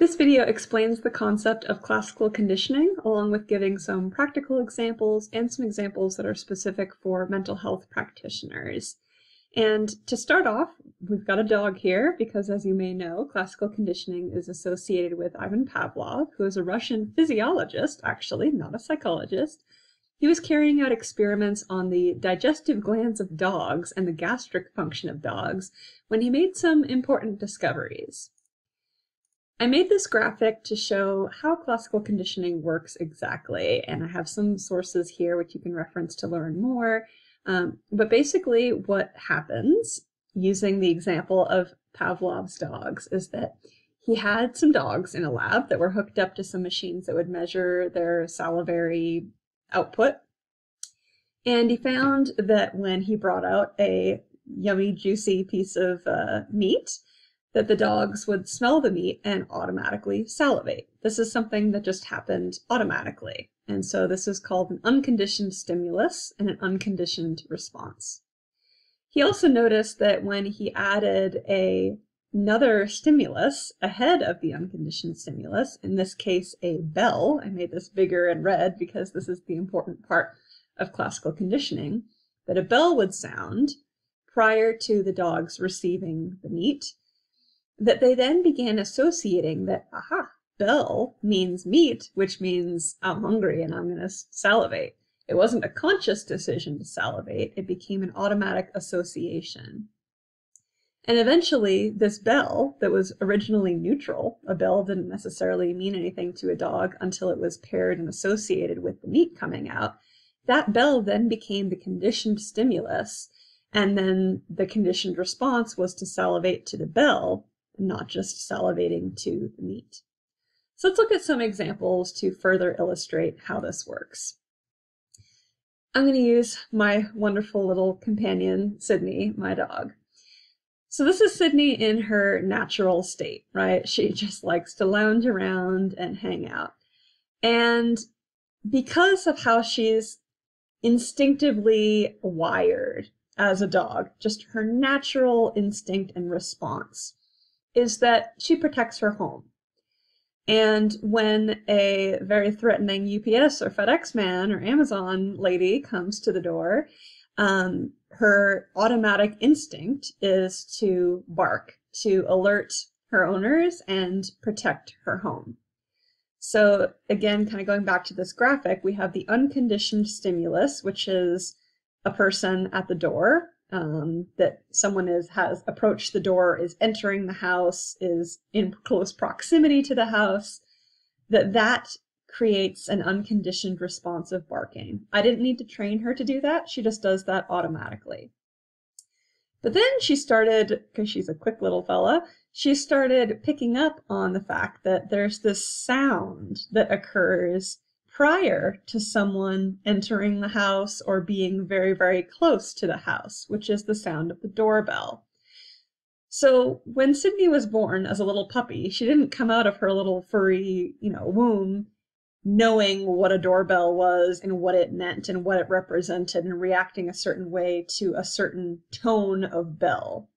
This video explains the concept of classical conditioning, along with giving some practical examples and some examples that are specific for mental health practitioners. And to start off, we've got a dog here because, as you may know, classical conditioning is associated with Ivan Pavlov, who is a Russian physiologist, actually, not a psychologist. He was carrying out experiments on the digestive glands of dogs and the gastric function of dogs when he made some important discoveries. I made this graphic to show how classical conditioning works exactly, and I have some sources here which you can reference to learn more. But basically what happens, using the example of Pavlov's dogs, is that he had some dogs in a lab that were hooked up to some machines that would measure their salivary output. And he found that when he brought out a yummy, juicy piece of meat, that the dogs would smell the meat and automatically salivate. This is something that just happened automatically. And so this is called an unconditioned stimulus and an unconditioned response. He also noticed that when he added another stimulus ahead of the unconditioned stimulus, in this case a bell, I made this bigger in red because this is the important part of classical conditioning, that a bell would sound prior to the dogs receiving the meat, that they then began associating that, aha, bell means meat, which means I'm hungry and I'm going to salivate. It wasn't a conscious decision to salivate, it became an automatic association. And eventually, this bell that was originally neutral, a bell didn't necessarily mean anything to a dog until it was paired and associated with the meat coming out, that bell then became the conditioned stimulus, and then the conditioned response was to salivate to the bell, not just salivating to the meat. So let's look at some examples to further illustrate how this works. I'm going to use my wonderful little companion, Sydney, my dog. So this is Sydney in her natural state, right? She just likes to lounge around and hang out. And because of how she's instinctively wired as a dog, just her natural instinct and response is that she protects her home. And when a very threatening UPS or FedEx man or Amazon lady comes to the door, her automatic instinct is to bark, to alert her owners and protect her home. So again, kind of going back to this graphic, we have the unconditioned stimulus, which is a person at the door, that someone has approached the door, is entering the house, is in close proximity to the house, that creates an unconditioned response of barking. I didn't need to train her to do that. She just does that automatically. But then she started, because she's a quick little fella, she started picking up on the fact that there's this sound that occurs prior to someone entering the house or being very, very close to the house, which is the sound of the doorbell. So when Sydney was born as a little puppy, she didn't come out of her little furry, womb knowing what a doorbell was and what it meant and what it represented and reacting a certain way to a certain tone of bell.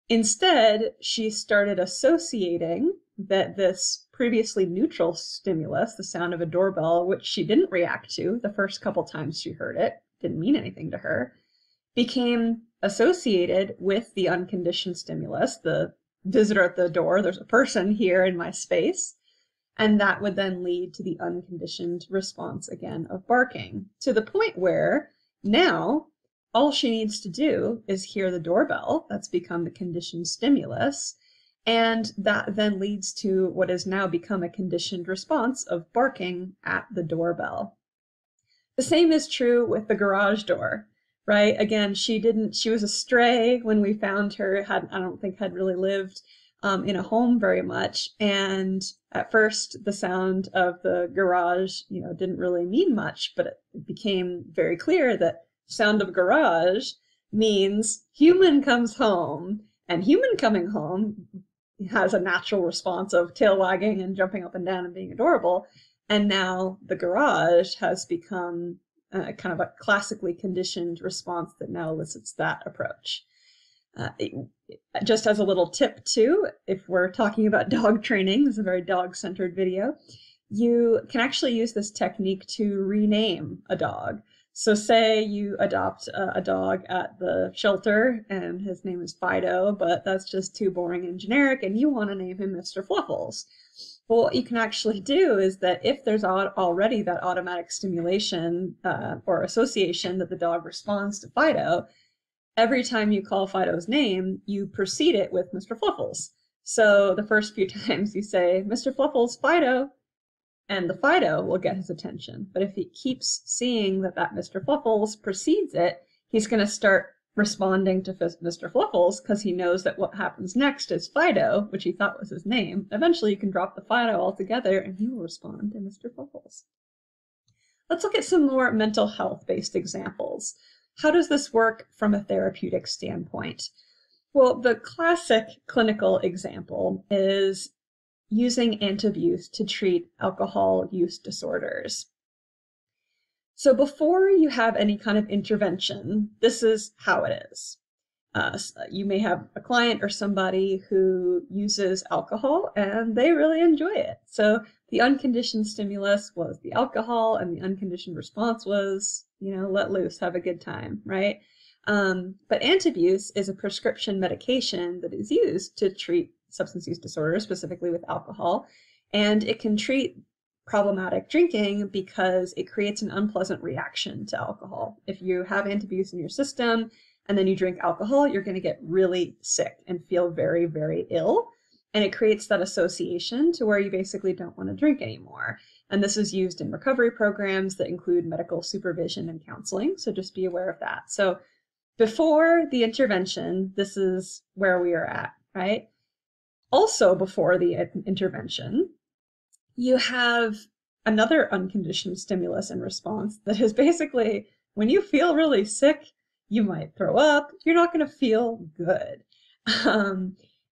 Instead, she started associating that this previously neutral stimulus, the sound of a doorbell, which she didn't react to the first couple times she heard it, didn't mean anything to her, became associated with the unconditioned stimulus, the visitor at the door, there's a person here in my space, and that would then lead to the unconditioned response again of barking, to the point where now all she needs to do is hear the doorbell, that's become the conditioned stimulus, and that then leads to what has now become a conditioned response of barking at the doorbell. The same is true with the garage door, right? Again, she was a stray when we found her, I don't think had really lived in a home very much. And at first the sound of the garage, didn't really mean much, but it became very clear that sound of garage means human comes home, and human coming home has a natural response of tail wagging and jumping up and down and being adorable. And now the garage has become kind of a classically conditioned response that now elicits that approach. just as a little tip too, if we're talking about dog training, this is a very dog-centered video, you can actually use this technique to rename a dog. So say you adopt a dog at the shelter and his name is Fido, but that's just too boring and generic and you want to name him Mr. Fluffles. Well, what you can actually do is that if there's already that automatic stimulation or association that the dog responds to Fido, every time you call Fido's name, you precede it with Mr. Fluffles. So the first few times you say, Mr. Fluffles, Fido, and the Fido will get his attention. But if he keeps seeing that Mr. Fluffles precedes it, he's going to start responding to Mr. Fluffles because he knows that what happens next is Fido, which he thought was his name. Eventually you can drop the Fido altogether and he will respond to Mr. Fluffles. Let's look at some more mental health-based examples. How does this work from a therapeutic standpoint? Well, the classic clinical example is using antabuse to treat alcohol use disorders. So before you have any kind of intervention, this is how it is. You may have a client or somebody who uses alcohol and they really enjoy it. So the unconditioned stimulus was the alcohol and the unconditioned response was, let loose, have a good time, right? But antabuse is a prescription medication that is used to treat substance use disorders, specifically with alcohol, and it can treat problematic drinking because it creates an unpleasant reaction to alcohol. If you have antabuse in your system and then you drink alcohol, you're going to get really sick and feel very, very ill. And it creates that association to where you basically don't want to drink anymore. And this is used in recovery programs that include medical supervision and counseling. So just be aware of that. So before the intervention, this is where we are at, right? Also before the intervention, you have another unconditioned stimulus and response that is basically when you feel really sick, you might throw up, you're not going to feel good.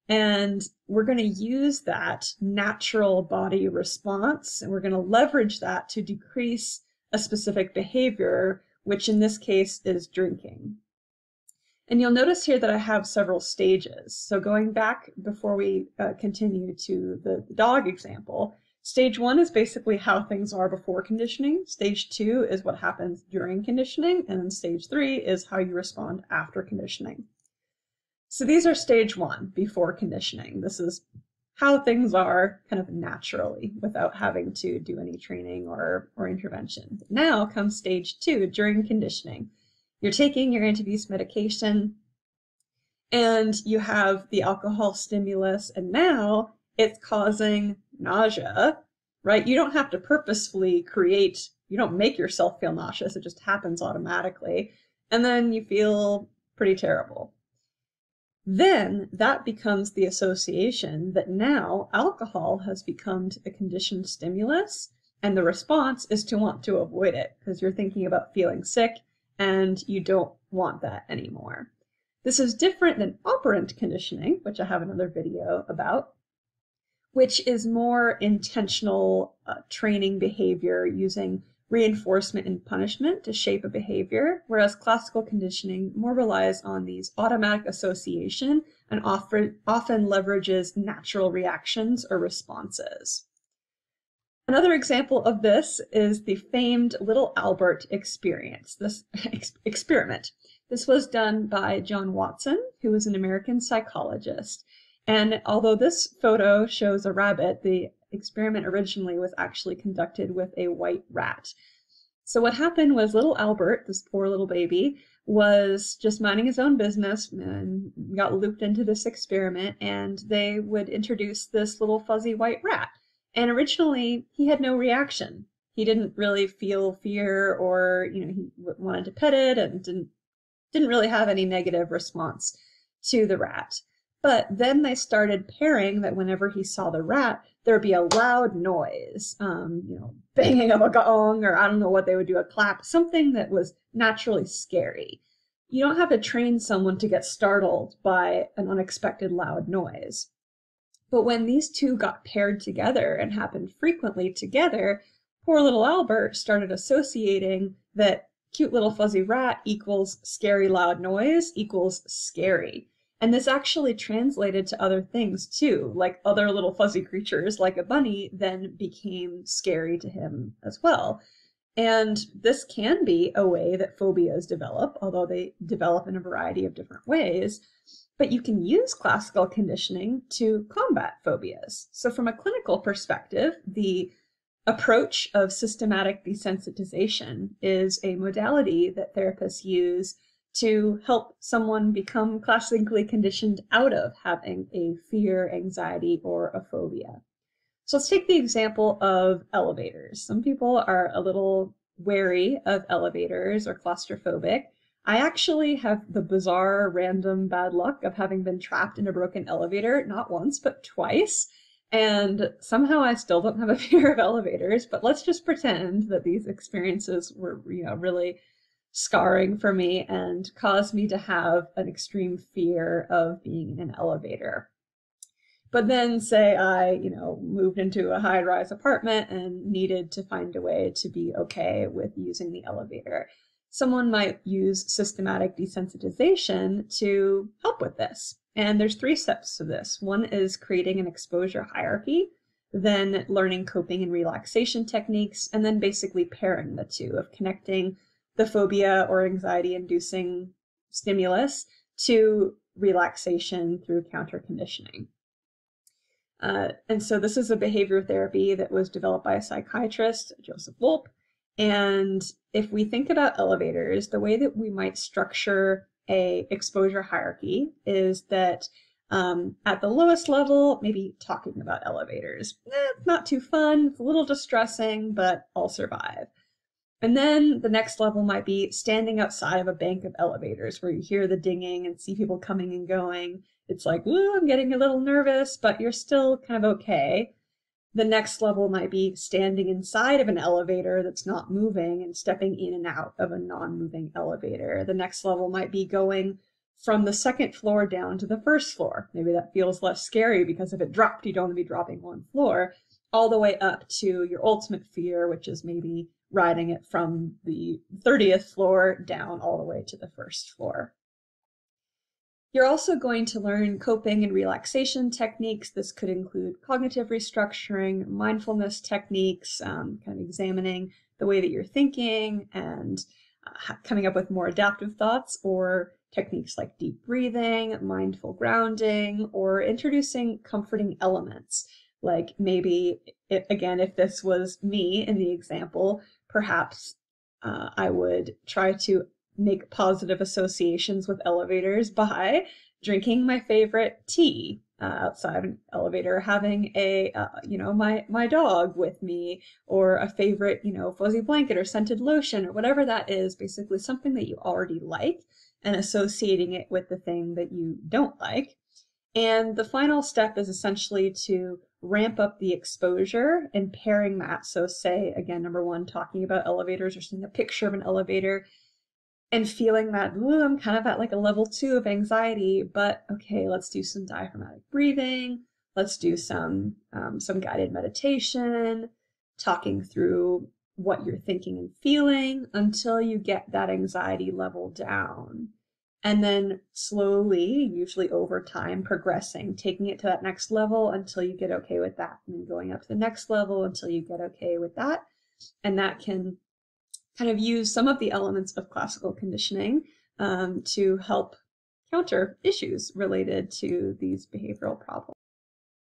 And we're going to use that natural body response and we're going to leverage that to decrease a specific behavior, which in this case is drinking. And you'll notice here that I have several stages. So going back before we continue to the dog example, stage 1 is basically how things are before conditioning. Stage 2 is what happens during conditioning. And then stage 3 is how you respond after conditioning. So these are stage 1, before conditioning. This is how things are kind of naturally without having to do any training or intervention. Now comes stage 2, during conditioning. You're taking your antabuse medication and you have the alcohol stimulus and now it's causing nausea, right? You don't have to purposefully you don't make yourself feel nauseous, it just happens automatically. And then you feel pretty terrible. Then that becomes the association that now alcohol has become a conditioned stimulus and the response is to want to avoid it because you're thinking about feeling sick and you don't want that anymore. This is different than operant conditioning, which I have another video about, which is more intentional training behavior using reinforcement and punishment to shape a behavior, whereas classical conditioning more relies on these automatic association and often leverages natural reactions or responses. Another example of this is the famed Little Albert experiment. This was done by John Watson, who was an American psychologist. And although this photo shows a rabbit, the experiment originally was actually conducted with a white rat. So what happened was little Albert, this poor little baby, was just minding his own business and got looped into this experiment, and they would introduce this little fuzzy white rat. And originally, he had no reaction. He didn't really feel fear or, he wanted to pet it and didn't really have any negative response to the rat. But then they started pairing that whenever he saw the rat, there would be a loud noise, banging of a gong, or I don't know what they would do, a clap, something that was naturally scary. You don't have to train someone to get startled by an unexpected loud noise. But when these two got paired together and happened frequently together, poor little Albert started associating that cute little fuzzy rat equals scary loud noise equals scary. And this actually translated to other things too, like other little fuzzy creatures like a bunny then became scary to him as well. And this can be a way that phobias develop, although they develop in a variety of different ways. But you can use classical conditioning to combat phobias. So from a clinical perspective, the approach of systematic desensitization is a modality that therapists use to help someone become classically conditioned out of having a fear, anxiety, or a phobia. So let's take the example of elevators. Some people are a little wary of elevators or claustrophobic. I actually have the bizarre, random bad luck of having been trapped in a broken elevator, not once, but twice. And somehow I still don't have a fear of elevators, but let's just pretend that these experiences were, really scarring for me and caused me to have an extreme fear of being in an elevator. But then say I, moved into a high-rise apartment and needed to find a way to be okay with using the elevator. Someone might use systematic desensitization to help with this. And there's 3 steps to this. One is creating an exposure hierarchy, then learning coping and relaxation techniques, and then basically pairing the two of connecting the phobia or anxiety-inducing stimulus to relaxation through counter-conditioning. And so this is a behavior therapy that was developed by a psychiatrist, Joseph Wolpe. And if we think about elevators, the way that we might structure a exposure hierarchy is that at the lowest level, maybe talking about elevators. It's not too fun, it's a little distressing, but I'll survive. And then the next level might be standing outside of a bank of elevators where you hear the dinging and see people coming and going. It's like, ooh, I'm getting a little nervous, but you're still kind of okay. The next level might be standing inside of an elevator that's not moving and stepping in and out of a non-moving elevator. The next level might be going from the second floor down to the first floor. Maybe that feels less scary because if it dropped, you don't want to be dropping one floor, all the way up to your ultimate fear, which is maybe riding it from the 30th floor down all the way to the first floor. You're also going to learn coping and relaxation techniques. This could include cognitive restructuring, mindfulness techniques, kind of examining the way that you're thinking and coming up with more adaptive thoughts, or techniques like deep breathing, mindful grounding, or introducing comforting elements. Like maybe, if this was me in the example, perhaps I would try to make positive associations with elevators by drinking my favorite tea outside of an elevator, having a, my dog with me, or a favorite, fuzzy blanket or scented lotion or whatever that is, basically something that you already like and associating it with the thing that you don't like. And the final step is essentially to ramp up the exposure and pairing that. So say, again, number 1, talking about elevators or seeing a picture of an elevator and feeling that, ooh, I'm kind of at like a level 2 of anxiety, but okay, let's do some diaphragmatic breathing. Let's do some guided meditation, talking through what you're thinking and feeling until you get that anxiety level down. And then slowly, usually over time, progressing, taking it to that next level until you get okay with that, and then going up to the next level until you get okay with that. And that can kind of use some of the elements of classical conditioning to help counter issues related to these behavioral problems.